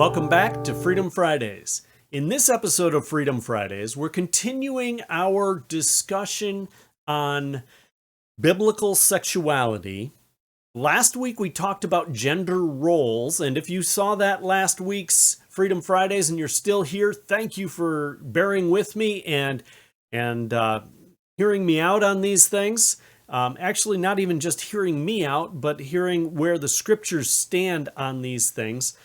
Welcome back to Freedom Fridays. In this episode of Freedom Fridays, we're continuing our discussion on biblical sexuality. Last week we talked about gender roles, and if you saw that last week's Freedom Fridays and you're still here, thank you for bearing with me and hearing me out on these things. Actually, not even just hearing me out, but hearing where the scriptures stand on these things.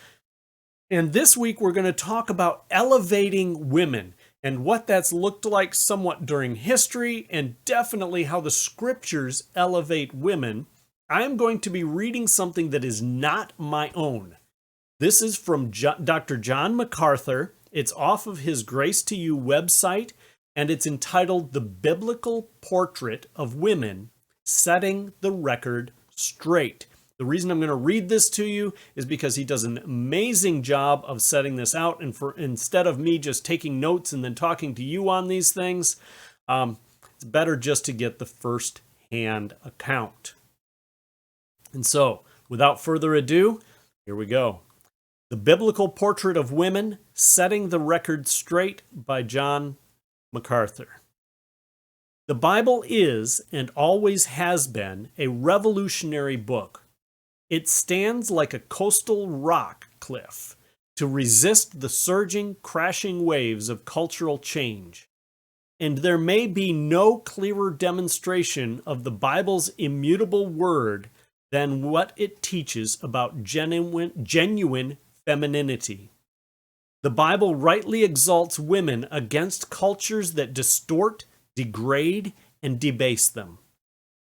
And this week we're going to talk about elevating women and what that's looked like somewhat during history and definitely how the scriptures elevate women. I'm going to be reading something that is not my own. This is from Dr. John MacArthur. It's off of his Grace to You website, and it's entitled The Biblical Portrait of Women, Setting the Record Straight. The reason I'm going to read this to you is because he does an amazing job of setting this out. And instead of me just taking notes and then talking to you on these things, it's better just to get the first-hand account. And so, without further ado, here we go. The Biblical Portrait of Women, Setting the Record Straight by John MacArthur. The Bible is, and always has been, a revolutionary book. It stands like a coastal rock cliff to resist the surging, crashing waves of cultural change. And there may be no clearer demonstration of the Bible's immutable word than what it teaches about genuine femininity. The Bible rightly exalts women against cultures that distort, degrade, and debase them.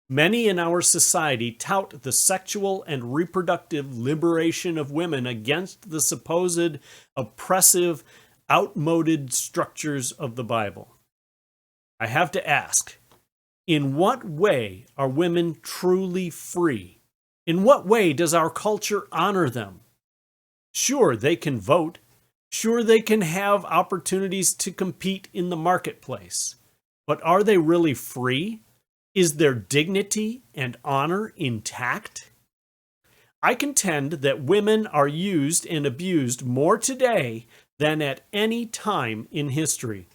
Many in our society tout the sexual and reproductive liberation of women against the supposed oppressive, outmoded structures of the Bible. I have to ask, in what way are women truly free? In what way does our culture honor them? Sure, they can vote. Sure, they can have opportunities to compete in the marketplace. But are they really free? Is their dignity and honor intact? I contend that women are used and abused more today than at any time in history.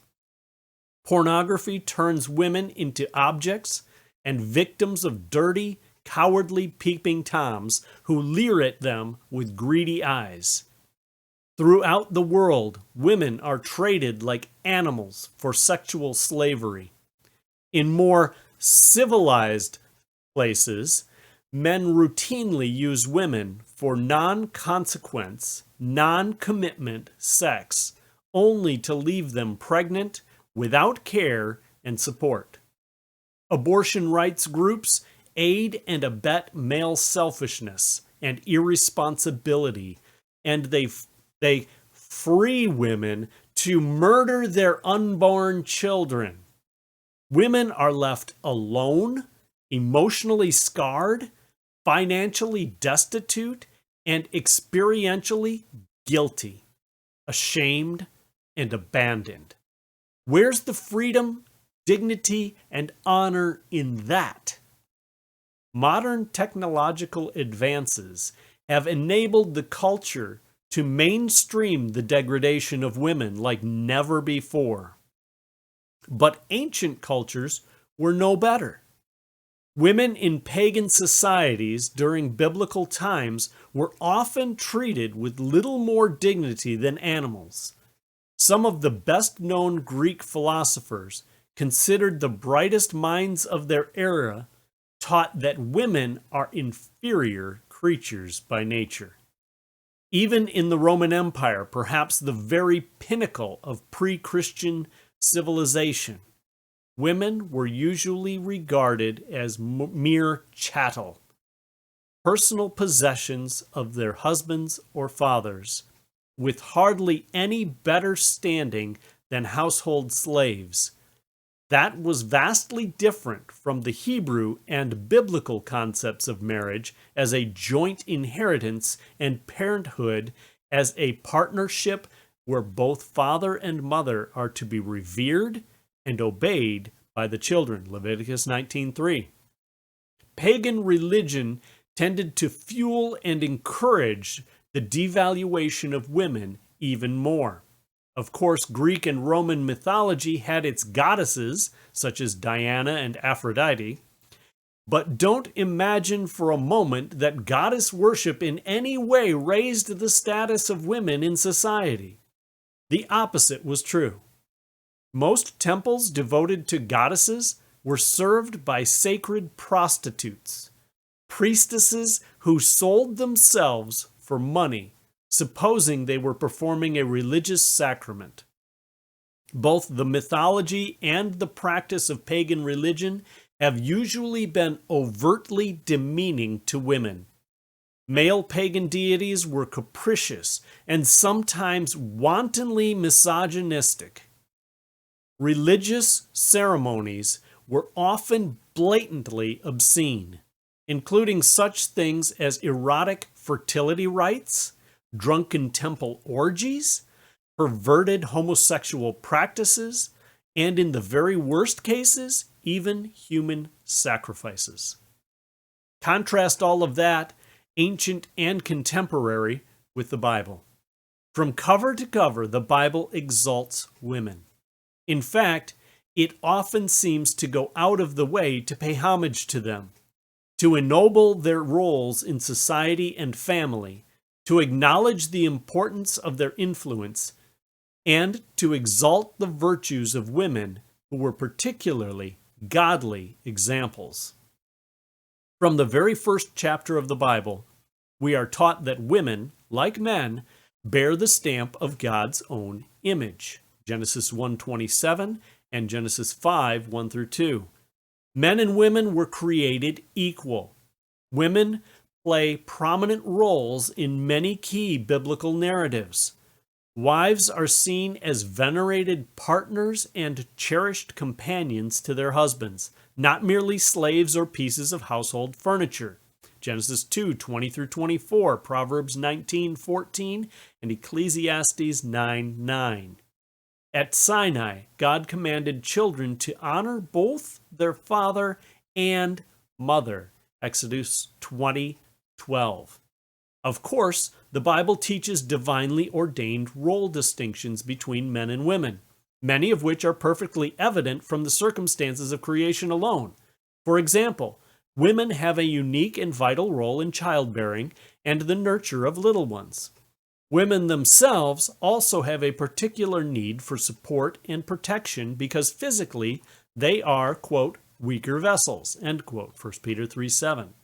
Pornography turns women into objects and victims of dirty, cowardly peeping toms who leer at them with greedy eyes. Throughout the world, women are traded like animals for sexual slavery. In more civilized places, men routinely use women for non-consequence, non-commitment sex, only to leave them pregnant without care and support. Abortion rights groups aid and abet male selfishness and irresponsibility, and they free women to murder their unborn children. Women are left alone, emotionally scarred, financially destitute, and experientially guilty, ashamed, and abandoned. Where's the freedom, dignity, and honor in that? Modern technological advances have enabled the culture to mainstream the degradation of women like never before. But ancient cultures were no better. Women in pagan societies during biblical times were often treated with little more dignity than animals. Some of the best-known Greek philosophers, considered the brightest minds of their era, taught that women are inferior creatures by nature. Even in the Roman Empire, perhaps the very pinnacle of pre-Christian civilization, women were usually regarded as mere chattel, personal possessions of their husbands or fathers, with hardly any better standing than household slaves. That was vastly different from the Hebrew and biblical concepts of marriage as a joint inheritance and parenthood as a partnership where both father and mother are to be revered and obeyed by the children. Leviticus 19:3. Pagan religion tended to fuel and encourage the devaluation of women even more. Of course, Greek and Roman mythology had its goddesses, such as Diana and Aphrodite, but don't imagine for a moment that goddess worship in any way raised the status of women in society. The opposite was true. Most temples devoted to goddesses were served by sacred prostitutes, priestesses who sold themselves for money, supposing they were performing a religious sacrament. Both the mythology and the practice of pagan religion have usually been overtly demeaning to women. Male pagan deities were capricious and sometimes wantonly misogynistic. Religious ceremonies were often blatantly obscene, including such things as erotic fertility rites, drunken temple orgies, perverted homosexual practices, and in the very worst cases, even human sacrifices. Contrast all of that, ancient and contemporary, with the Bible. From cover to cover, the Bible exalts women. In fact, it often seems to go out of the way to pay homage to them, to ennoble their roles in society and family, to acknowledge the importance of their influence, and to exalt the virtues of women who were particularly godly examples. From the very first chapter of the Bible, we are taught that women, like men, bear the stamp of God's own image. Genesis 1:27 and Genesis 5:1 through 2. Men and women were created equal. Women play prominent roles in many key biblical narratives. Wives are seen as venerated partners and cherished companions to their husbands, not merely slaves or pieces of household furniture. Genesis 2:20 through 24, Proverbs 19:14, and Ecclesiastes 9:9. At Sinai, God commanded children to honor both their father and mother. Exodus 20:12. Of course, the Bible teaches divinely ordained role distinctions between men and women, many of which are perfectly evident from the circumstances of creation alone. For example, women have a unique and vital role in childbearing and the nurture of little ones. Women themselves also have a particular need for support and protection because physically they are, quote, weaker vessels, end quote, 1 Peter 3:7.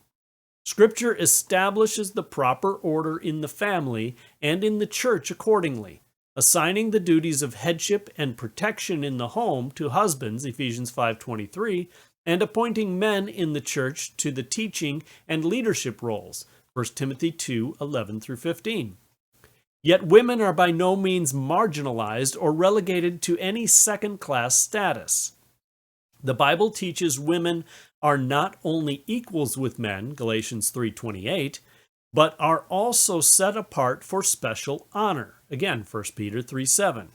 Scripture establishes the proper order in the family and in the church accordingly, assigning the duties of headship and protection in the home to husbands, Ephesians 5:23, and appointing men in the church to the teaching and leadership roles, 1 Timothy 2:11 through 15. Yet women are by no means marginalized or relegated to any second-class status. The Bible teaches women are not only equals with men, Galatians 3:28, but are also set apart for special honor, again, 1 Peter 3:7.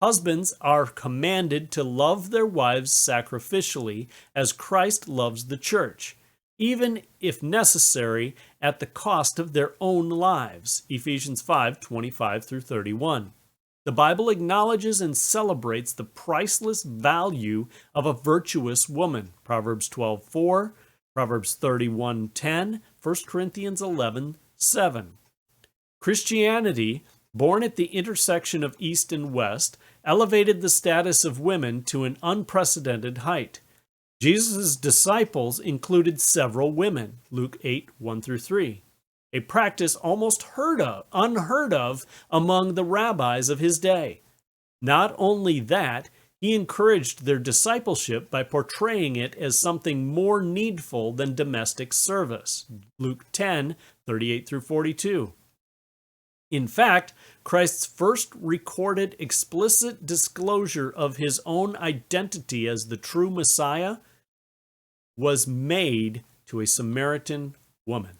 Husbands are commanded to love their wives sacrificially as Christ loves the church, even if necessary at the cost of their own lives, Ephesians 5:25 through 31. The Bible acknowledges and celebrates the priceless value of a virtuous woman, Proverbs 12:4, Proverbs 31:10, 1 Corinthians 11:7. Christianity, born at the intersection of East and West, elevated the status of women to an unprecedented height. Jesus' disciples included several women, Luke 8:1 through 3. A practice almost unheard of among the rabbis of his day. Not only that, he encouraged their discipleship by portraying it as something more needful than domestic service. Luke 10:38 through 42. In fact, Christ's first recorded explicit disclosure of his own identity as the true Messiah was made to a Samaritan woman.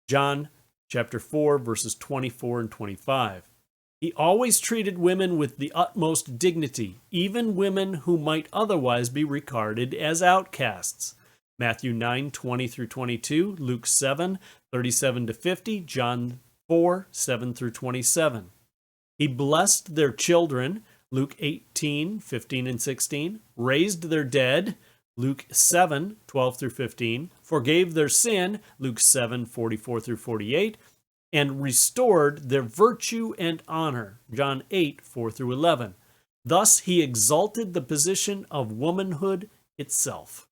John chapter 4, verses 24 and 25. He always treated women with the utmost dignity, even women who might otherwise be regarded as outcasts. Matthew 9:20 through 22, Luke 7:37 to 50, John 4, 7 through 27. He blessed their children, Luke 18, 15 and 16, raised their dead, Luke 7, 12 through 15, forgave their sin, Luke 7, 44 through 48, and restored their virtue and honor, John 8, 4 through 11. Thus he exalted the position of womanhood itself.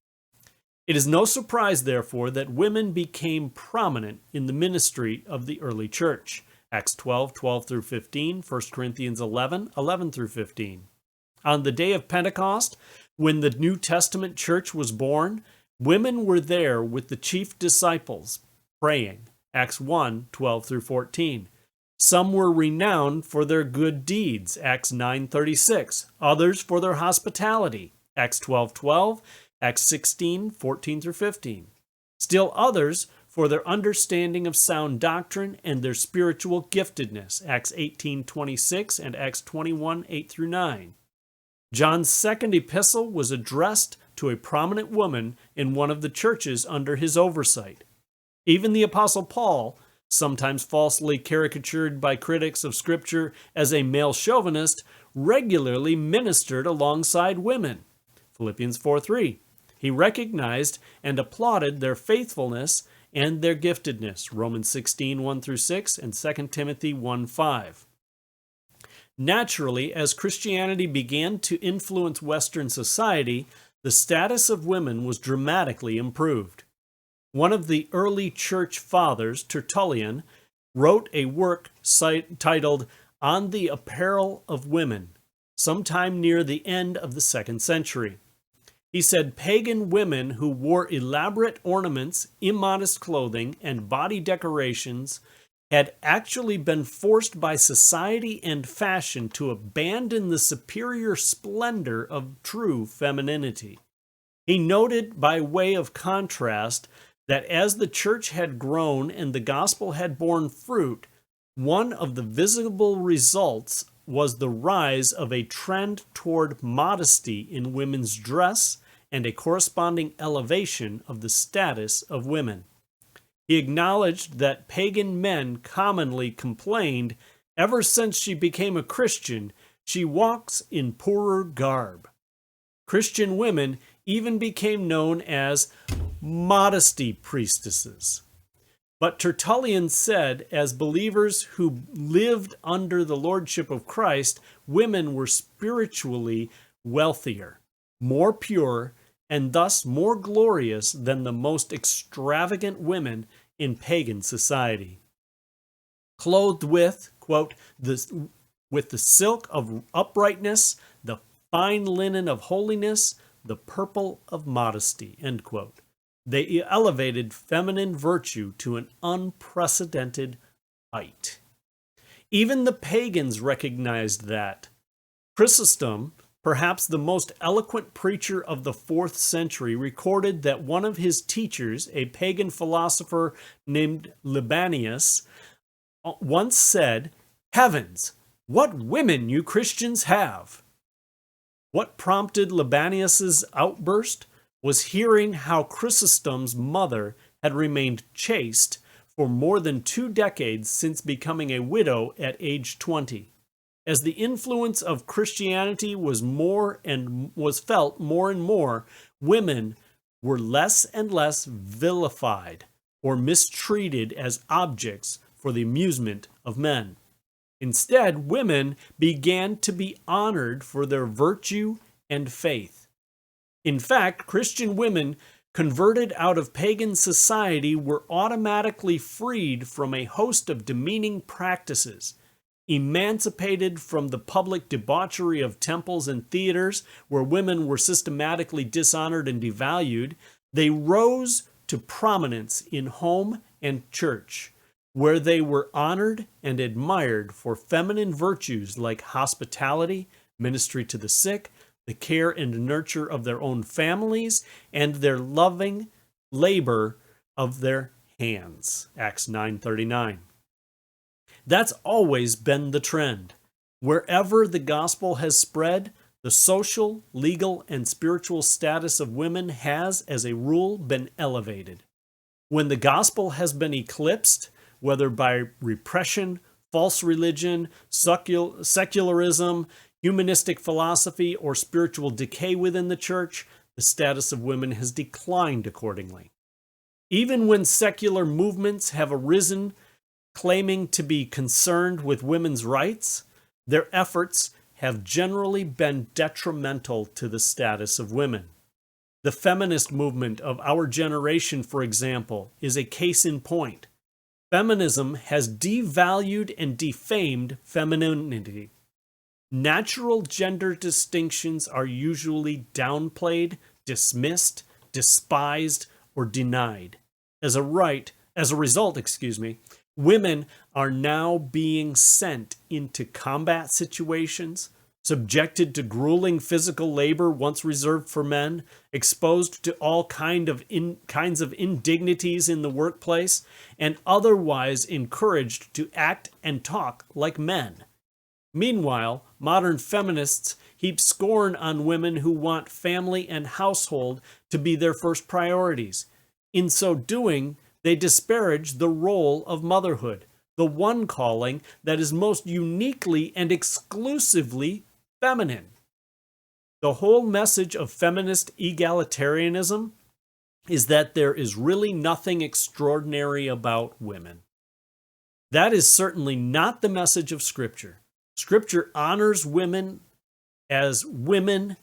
It is no surprise, therefore, that women became prominent in the ministry of the early church. Acts 12, 12 through 15, 1 Corinthians 11, 11 through 15. On the day of Pentecost, when the New Testament church was born, women were there with the chief disciples, praying. Acts 1, 12 through 14. Some were renowned for their good deeds, Acts 9:36. Others for their hospitality, Acts 12:12, Acts 16, 14 through 15. Still others for their understanding of sound doctrine and their spiritual giftedness, Acts 18:26 and Acts 21, 8 through 9. John's second epistle was addressed to a prominent woman in one of the churches under his oversight. Even the Apostle Paul, sometimes falsely caricatured by critics of Scripture as a male chauvinist, regularly ministered alongside women. Philippians 4:3. He recognized and applauded their faithfulness and their giftedness. Romans 16, 1 through 6, and 2 Timothy 1:5. Naturally, as Christianity began to influence Western society, the status of women was dramatically improved. One of the early church fathers, Tertullian, wrote a work titled On the Apparel of Women, sometime near the end of the 2nd century. He said pagan women who wore elaborate ornaments, immodest clothing, and body decorations had actually been forced by society and fashion to abandon the superior splendor of true femininity. He noted, by way of contrast, that as the church had grown and the gospel had borne fruit, one of the visible results was the rise of a trend toward modesty in women's dress and a corresponding elevation of the status of women. He acknowledged that pagan men commonly complained, ever since she became a Christian, she walks in poorer garb. Christian women even became known as modesty priestesses. But Tertullian said, as believers who lived under the lordship of Christ, women were spiritually wealthier, more pure, and thus more glorious than the most extravagant women in pagan society. Clothed with, quote, with the silk of uprightness, the fine linen of holiness, the purple of modesty, end quote. They elevated feminine virtue to an unprecedented height. Even the pagans recognized that. Chrysostom, perhaps the most eloquent preacher of the 4th century, recorded that one of his teachers, a pagan philosopher named Libanius, once said, "Heavens, what women you Christians have!" What prompted Libanius's outburst was hearing how Chrysostom's mother had remained chaste for more than 2 decades since becoming a widow at age 20. As the influence of Christianity was felt more and more, women were less and less vilified or mistreated as objects for the amusement of men. Instead, women began to be honored for their virtue and faith. In fact, Christian women converted out of pagan society were automatically freed from a host of demeaning practices. Emancipated from the public debauchery of temples and theaters where women were systematically dishonored and devalued, they rose to prominence in home and church, where they were honored and admired for feminine virtues like hospitality, ministry to the sick, the care and nurture of their own families, and their loving labor of their hands. Acts 9:39. That's always been the trend. Wherever the gospel has spread, the social, legal, and spiritual status of women has, as a rule, been elevated. When the gospel has been eclipsed, whether by repression, false religion, secularism, humanistic philosophy, or spiritual decay within the church, the status of women has declined accordingly. Even when secular movements have arisen claiming to be concerned with women's rights, their efforts have generally been detrimental to the status of women. The feminist movement of our generation, for example, is a case in point. Feminism has devalued and defamed femininity. Natural gender distinctions are usually downplayed, dismissed, despised, or denied. As a result, women are now being sent into combat situations, subjected to grueling physical labor once reserved for men, exposed to all kinds of indignities in the workplace, and otherwise encouraged to act and talk like men. Meanwhile, modern feminists heap scorn on women who want family and household to be their first priorities. In so doing, they disparage the role of motherhood, the one calling that is most uniquely and exclusively feminine. The whole message of feminist egalitarianism is that there is really nothing extraordinary about women. That is certainly not the message of Scripture. Scripture honors women as women,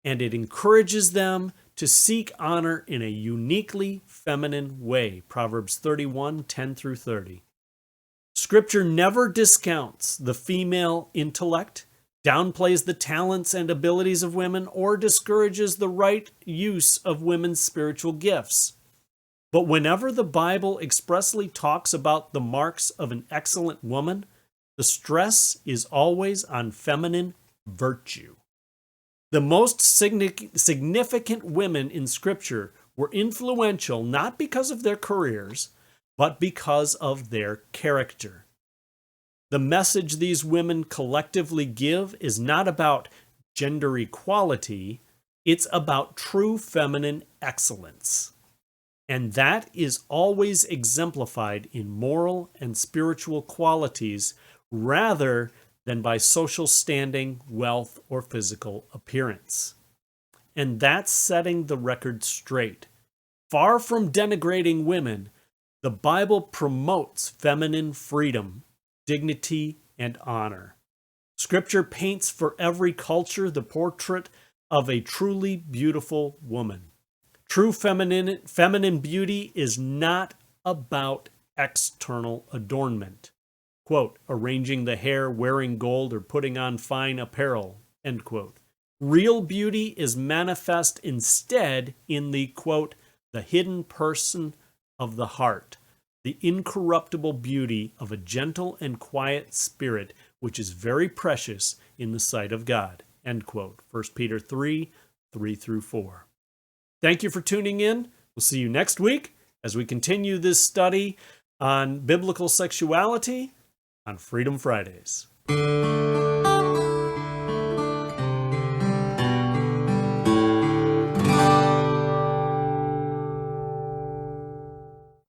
and it encourages them to seek honor in a uniquely feminine way. Proverbs 31, 10 through 30. Scripture never discounts the female intellect, downplays the talents and abilities of women, or discourages the right use of women's spiritual gifts. But whenever the Bible expressly talks about the marks of an excellent woman, the stress is always on feminine virtue. The most significant women in Scripture were influential not because of their careers, but because of their character. The message these women collectively give is not about gender equality, it's about true feminine excellence. And that is always exemplified in moral and spiritual qualities rather than by social standing, wealth, or physical appearance. And that's setting the record straight. Far from denigrating women, the Bible promotes feminine freedom, dignity, and honor. Scripture paints for every culture the portrait of a truly beautiful woman. True feminine beauty is not about external adornment. Quote, arranging the hair, wearing gold, or putting on fine apparel, end quote. Real beauty is manifest instead in the, quote, the hidden person of the heart, the incorruptible beauty of a gentle and quiet spirit, which is very precious in the sight of God, end quote. 1 Peter 3, 3 through 4. Thank you for tuning in. We'll see you next week as we continue this study on biblical sexuality on Freedom Fridays.